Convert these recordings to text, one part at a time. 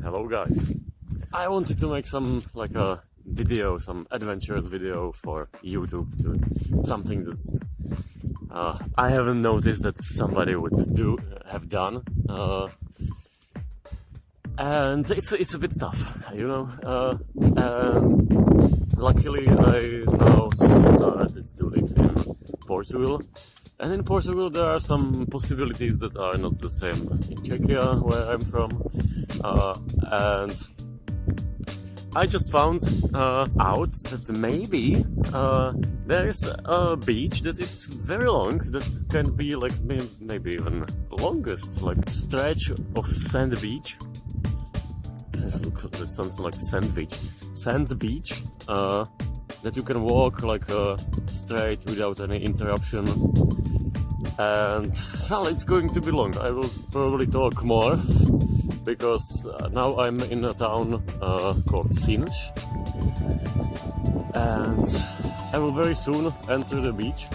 Hello guys. I wanted to make some like a video, some adventures video for YouTube, to something that's I haven't noticed that somebody would have done, and it's a bit tough, you know. And luckily I now started to live in Portugal. And in Portugal there are some possibilities that are not the same as in Czechia, where I'm from. And I just found out that maybe there is a beach that is very long, that can be like maybe even longest, like stretch of sand beach. That sounds like sand beach. That you can walk like straight without any interruption. And well, it's going to be long. I will probably talk more because now I'm in a town called Sanity, and I will very soon enter the beach.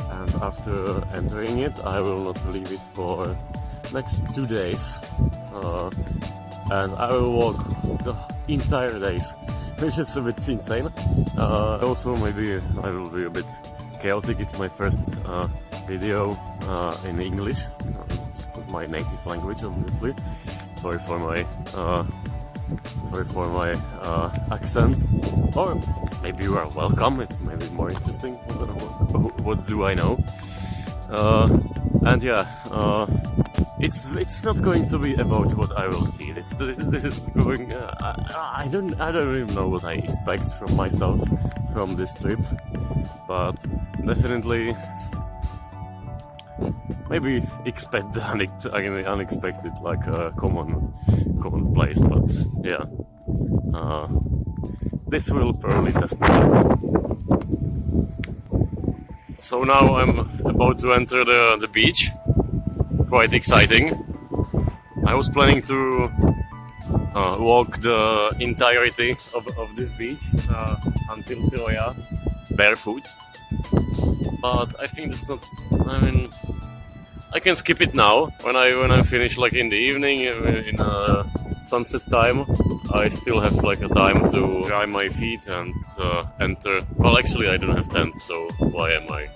And after entering it, I will not leave it for next 2 days, and I will walk the entire days, which is a bit insane. Also, maybe I will be a bit chaotic. It's my first video in English. It's not my native language, obviously. Sorry for my accent. Or maybe you are welcome. It's maybe more interesting. What do I know? And yeah, it's not going to be about what I will see. This is going. I don't even know what I expect from myself from this trip, but definitely. Maybe expect the unexpected, like a common place, but yeah, this will probably test me. So now I'm about to enter the beach. Quite exciting. I was planning to walk the entirety of this beach until Troja barefoot, but I think that's not. I mean, I can skip it now. When I finish, like in the evening, in sunset time, I still have like a time to dry my feet and enter. Well, actually, I don't have tents, so what am I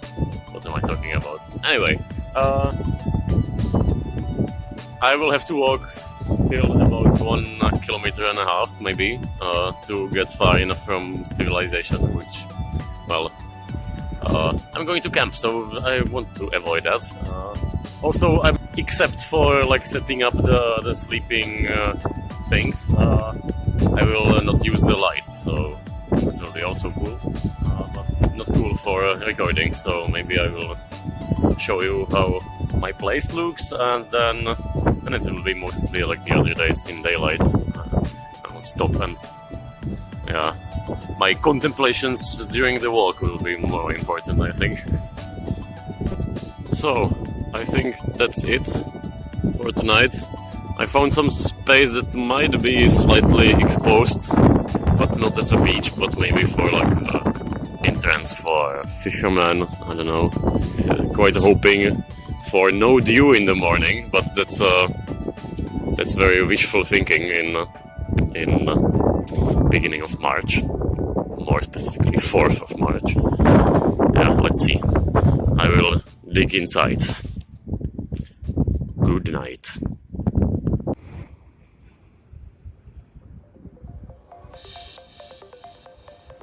talking about? Anyway, I will have to walk still about 1.5 kilometers, maybe, to get far enough from civilization, which, well, I'm going to camp, so I want to avoid that. Also, except for like setting up the sleeping things, I will not use the lights, so that will be also cool, but not cool for recording. So maybe I will show you how my place looks, and then it will be mostly like the other days in daylight. I will stop, and yeah, my contemplations during the walk will be more important, I think. So I think that's it for tonight. I found some space that might be slightly exposed, but not as a beach, but maybe for like entrance for fishermen. I don't know. Quite hoping for no dew in the morning, but that's very wishful thinking in beginning of March, more specifically 4th of March. Yeah, let's see. I will dig inside. Good night.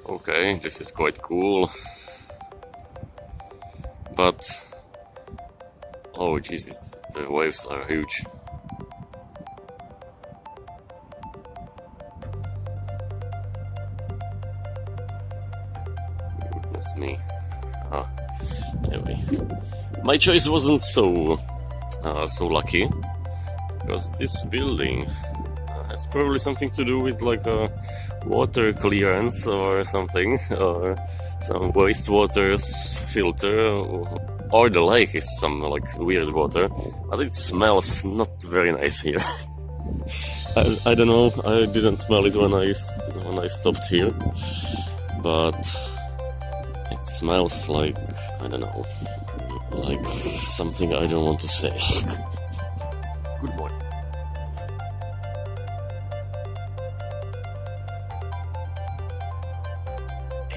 Okay, this is quite cool. But oh Jesus, the waves are huge. Goodness me. Anyway, my choice wasn't so lucky, because this building has probably something to do with like a water clearance or something, or some wastewater filter, or the lake is some like weird water, but it smells not very nice here. I don't know, I didn't smell it when I stopped here, but it smells like, I don't know, like something I don't want to say. Good morning.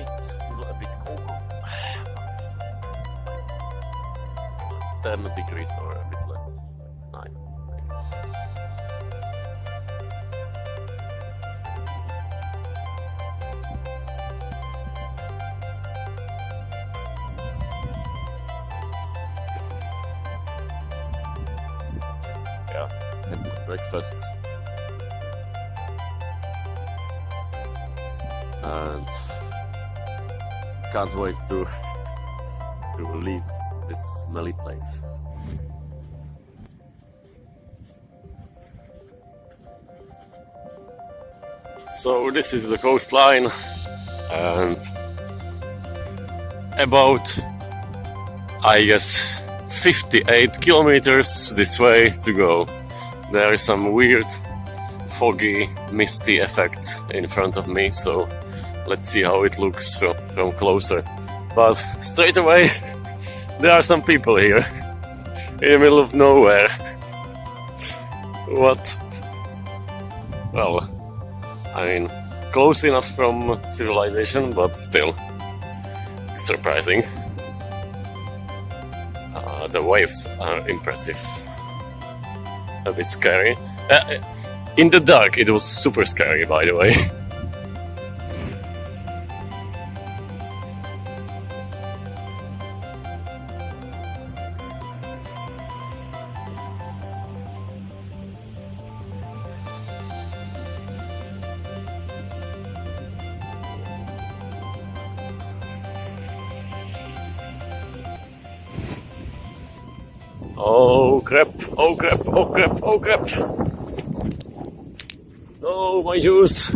It's still a bit cold, but 10 degrees or a bit less, 9. Yeah, had my breakfast. And can't wait to leave this smelly place. So this is the coastline, and about, I guess, 58 kilometers this way to go. There is some weird foggy, misty effect in front of me, so let's see how it looks from closer. But straight away, there are some people here in the middle of nowhere. What? Well, I mean, close enough from civilization, but still surprising. The waves are impressive. A bit scary. In the dark, it was super scary, by the way. Oh crap, oh crap, oh crap, oh crap. Oh, my juice.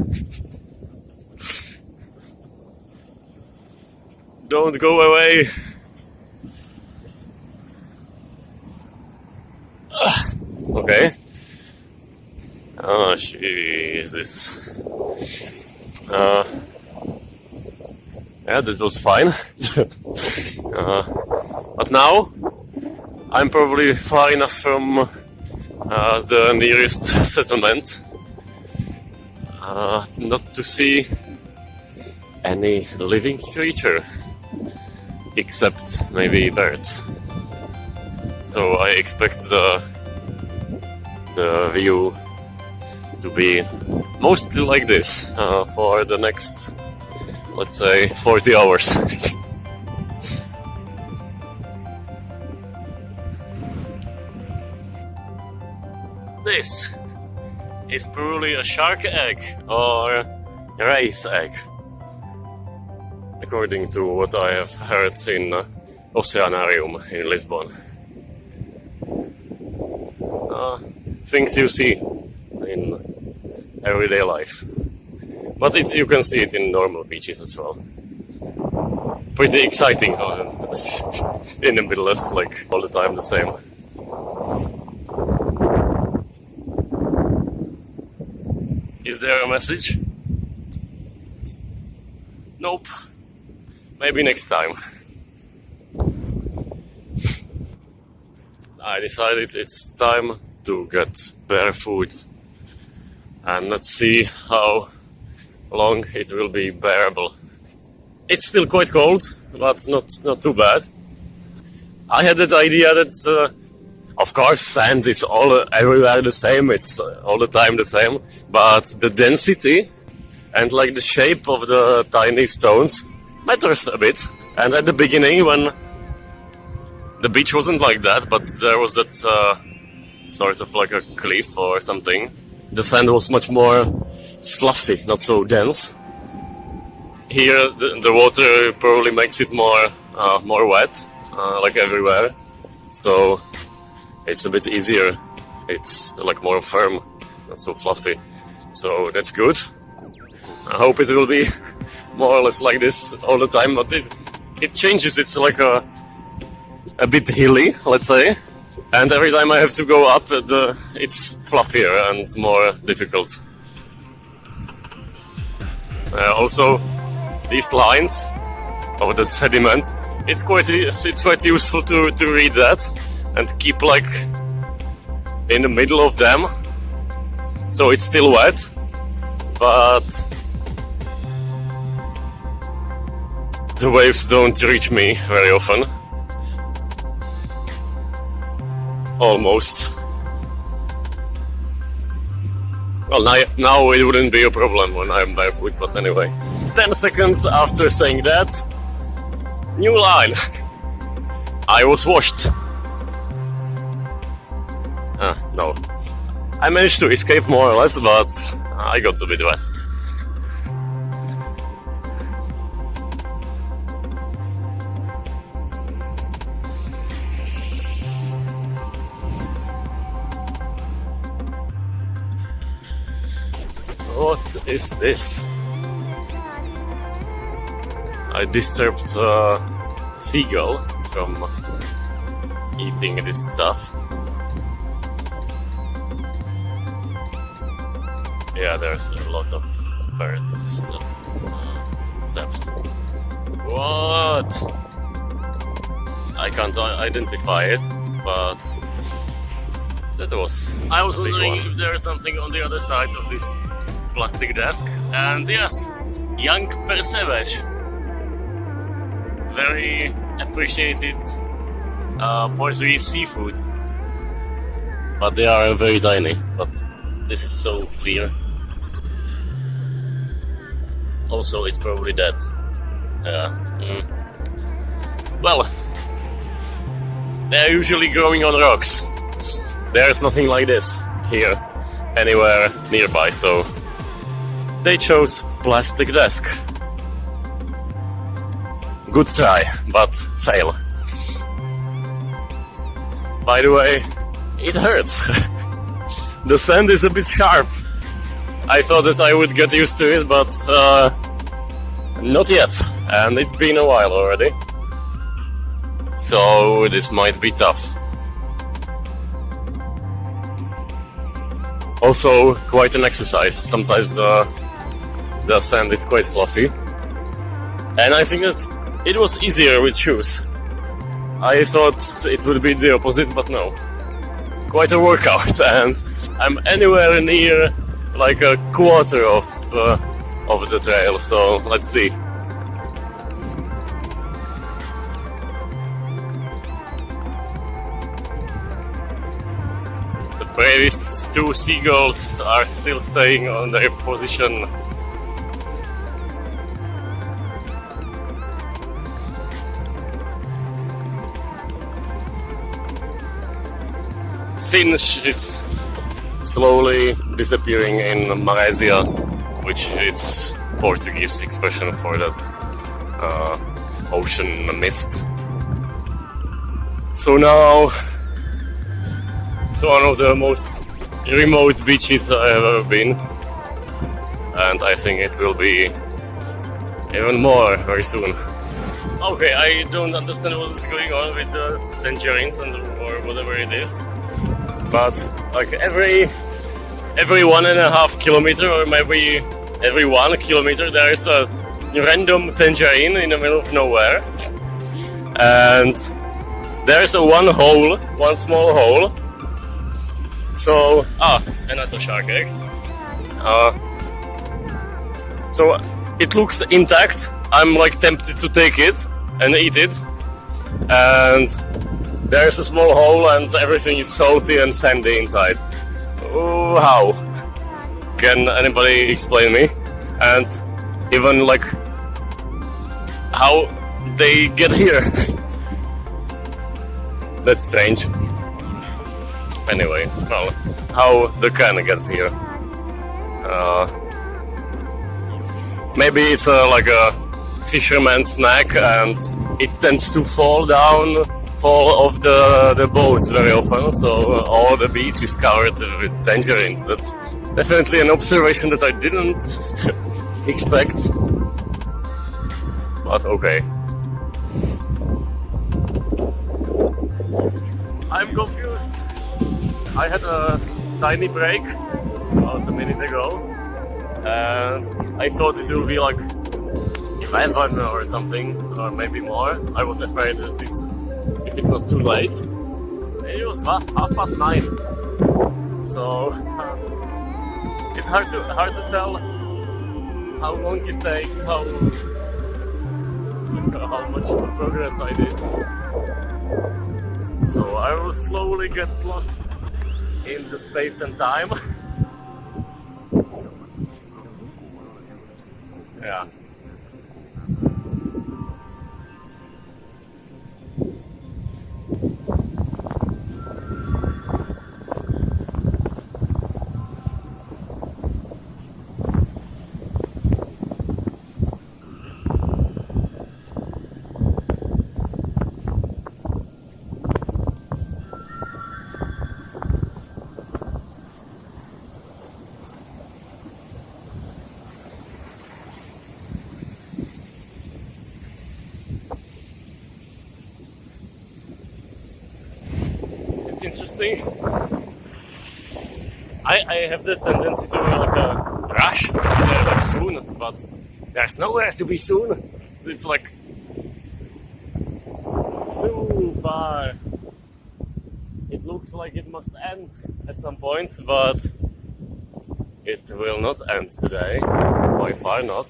Don't go away. Okay. Oh, Jesus. Yeah, that was fine. But now I'm probably far enough from the nearest settlement not to see any living creature except maybe birds. So I expect the view to be mostly like this for the next, let's say, 40 hours. This is probably a shark egg or a race egg, according to what I have heard in Oceanarium in Lisbon. Things you see in everyday life, but you can see it in normal beaches as well. Pretty exciting in the middle of like all the time the same. Is there a message? Nope. Maybe next time. I decided it's time to get barefoot, and let's see how long it will be bearable. It's still quite cold, but not too bad. I had that idea that of course sand is everywhere the same, it's all the time the same, but the density and like the shape of the tiny stones matters a bit. And at the beginning, when the beach wasn't like that, but there was that sort of like a cliff or something, the sand was much more fluffy, not so dense. Here the water probably makes it more wet, like everywhere, so it's a bit easier. It's like more firm, not so fluffy. So that's good. I hope it will be more or less like this all the time, but it changes. It's like a bit hilly, let's say. And every time I have to go up, it's fluffier and more difficult. Also, these lines of the sediment, it's quite useful to read that and keep like in the middle of them, so it's still wet, but the waves don't reach me very often. Almost. Well, now it wouldn't be a problem when I'm barefoot, but anyway. 10 seconds after saying that, new line. I was washed. No. I managed to escape more or less, but I got a bit wet. What is this? I disturbed a seagull from eating this stuff. Yeah, there's a lot of bird steps. What? I can't identify it, but that was. I was wondering if there is something on the other side of this plastic desk, and yes, young percevesh. Very appreciated Portuguese seafood, but they are very tiny. But this is so clear. Also, it's probably dead. Well, they're usually growing on rocks. There's nothing like this here anywhere nearby, so they chose plastic desk. Good try, but fail. By the way, it hurts. The sand is a bit sharp. I thought that I would get used to it, but not yet. And it's been a while already. So this might be tough. Also, quite an exercise. Sometimes the sand is quite fluffy. And I think that it was easier with shoes. I thought it would be the opposite, but no. Quite a workout, and I'm anywhere near like a quarter of the trail, so let's see. The bravest two seagulls are still staying on their position. Singe is slowly disappearing in Malaysia, which is Portuguese expression for that ocean mist. So now it's one of the most remote beaches I've ever been, and I think it will be even more very soon. Okay, I don't understand what is going on with the tangerines or whatever it is, but like every 1.5 kilometer or maybe every 1 kilometer there is a random tangerine in the middle of nowhere, and there's one small hole. So another shark egg. So it looks intact. I'm like tempted to take it and eat it, and there's a small hole and everything is salty and sandy inside. Oh, how? Can anybody explain me? And even like how they get here? That's strange. Anyway, well, how the can gets here? Maybe it's like a fisherman's snack, and it tends to fall off the boats very often, so all the beach is covered with tangerines. That's definitely an observation that I didn't expect, but okay. I'm confused. I had a tiny break about a minute ago, and I thought it would be like 11 or something, or maybe more. I was afraid that if it's not too late. It was 9:30. So it's hard to tell how long it takes, how how much progress I did. So I will slowly get lost in the space and time. Yeah. It's interesting. I have the tendency to like rush to be there like soon, but there's nowhere to be soon. It's like too far. It looks like it must end at some point, but it will not end today. By far not.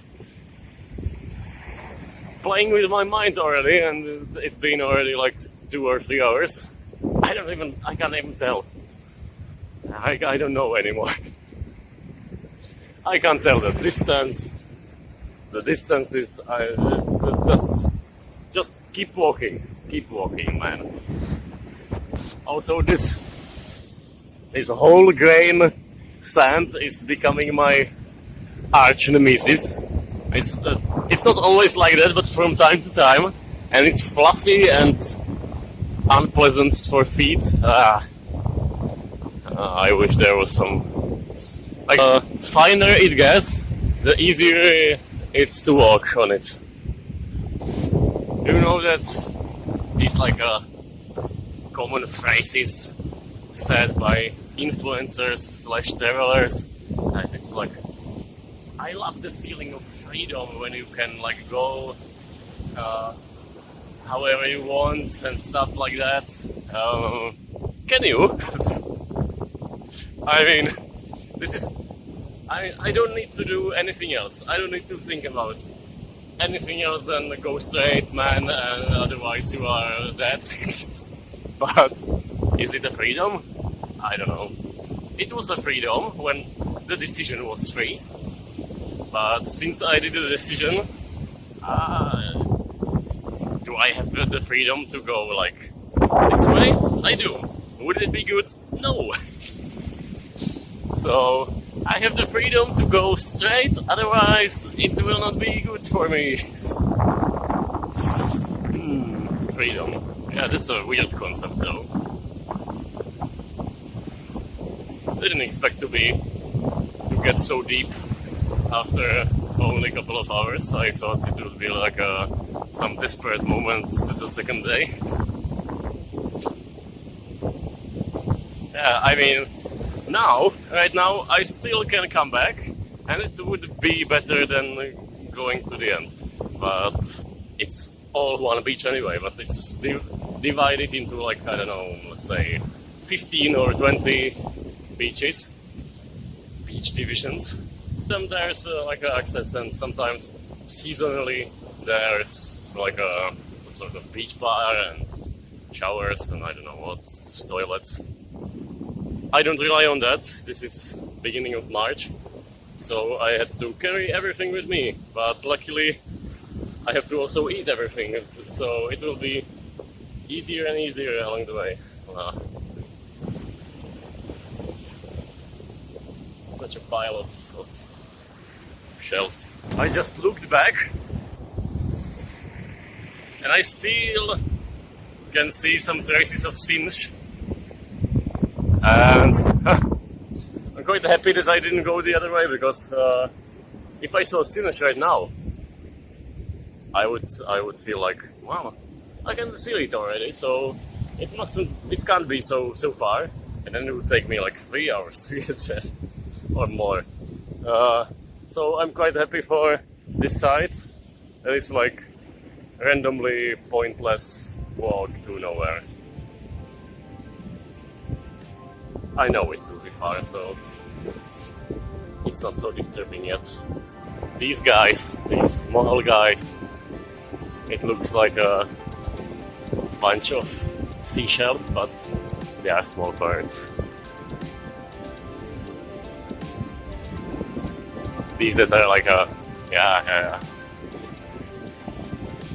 Playing with my mind already, and it's been already like 2 or 3 hours. I can't even tell. I don't know anymore. I can't tell the distance. The distance is just keep walking, man. Also, this whole grain sand is becoming my arch nemesis. It's not always like that, but from time to time, and it's fluffy and unpleasant for feet. I wish there was some. Like, finer it gets, the easier it's to walk on it. You know that these like common phrases said by influencers / travelers. And it's like, I love the feeling of freedom when you can like go however you want and stuff like that. Can you? I mean, this is. I don't need to do anything else. I don't need to think about anything else than go straight, man, and otherwise you are dead. But is it a freedom? I don't know. It was a freedom when the decision was free. But since I did the decision, do I have the freedom to go like this way? I do. Would it be good? No. So I have the freedom to go straight, otherwise it will not be good for me. Freedom. Yeah, that's a weird concept though. Didn't expect to get so deep after only a couple of hours. I thought it would be like some desperate moments the second day. Yeah, I mean, right now, I still can come back, and it would be better than going to the end. But it's all one beach anyway, but it's divided into like, I don't know, let's say 15 or 20 beach divisions. Then there's like access, and sometimes seasonally there's like some sort of beach bar and showers and I don't know what, toilets. I don't rely on that. This is beginning of March, so I had to carry everything with me. But luckily, I have to also eat everything, so it will be easier and easier along the way. Such a pile of shells. I just looked back, and I still can see some traces of singe. And I'm quite happy that I didn't go the other way, because if I saw singe right now, I would feel like, wow, I can see it already, so it can't be so far, and then it would take me like 3 hours to get there or more. So I'm quite happy for this site. It's like randomly pointless walk to nowhere. I know it will be far, so it's not so disturbing yet. These guys, these small guys, It looks like a bunch of seashells, but they are small birds. These that are like a, yeah.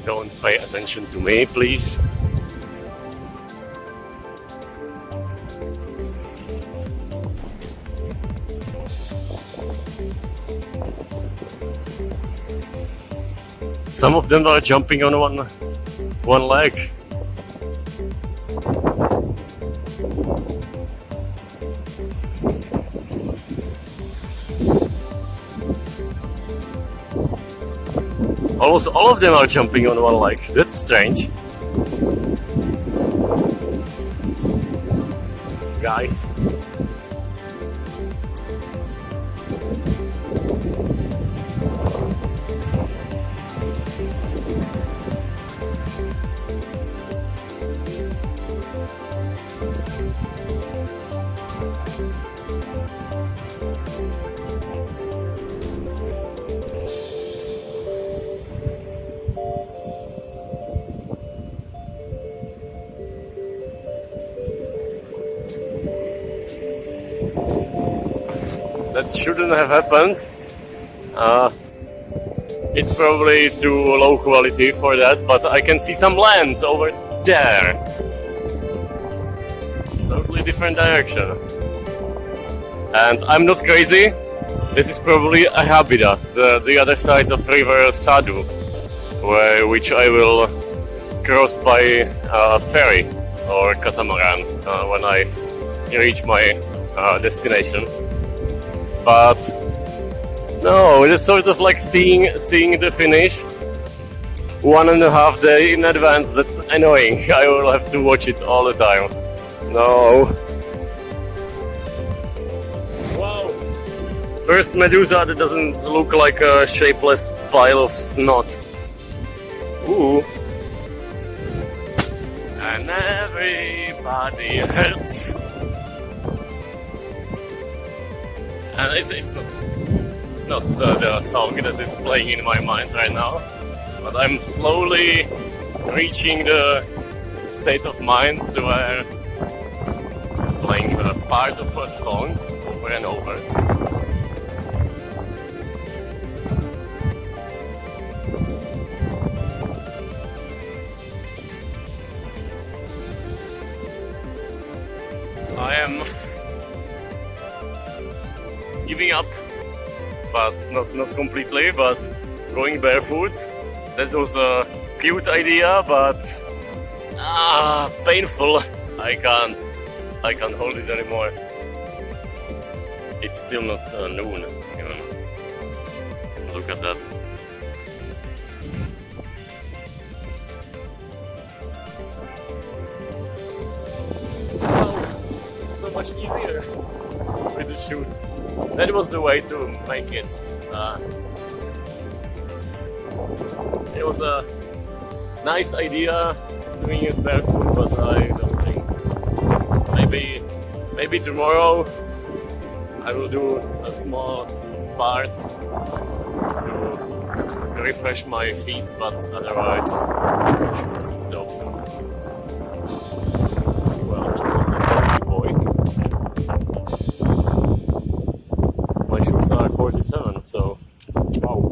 Don't pay attention to me, please. Some of them are jumping on one leg. Almost all of them are jumping on one leg. That's strange. Guys. That shouldn't have happened. It's probably too low quality for that, but I can see some land over there. Totally different direction. And I'm not crazy. This is probably a habitat, the other side of river Sadu, which I will cross by ferry or catamaran when I reach my destination. But no, it's sort of like seeing the finish 1.5 days in advance. That's annoying. I will have to watch it all the time. No. Wow. First medusa that doesn't look like a shapeless pile of snot. Ooh. And everybody hurts. And it's not the song that is playing in my mind right now, but I'm slowly reaching the state of mind where I'm playing the part of a song over and over. I am giving up, but not completely, but going barefoot. That was a cute idea, but painful. I can't hold it anymore. It's still not noon even. Look at that. Wow, so much easier with the shoes. That was the way to make it. It was a nice idea doing it barefoot, but I don't think. Maybe tomorrow I will do a small part to refresh my feet, but otherwise shoes is the option. Well, that was a chubby boy. My shoes are 47, so wow.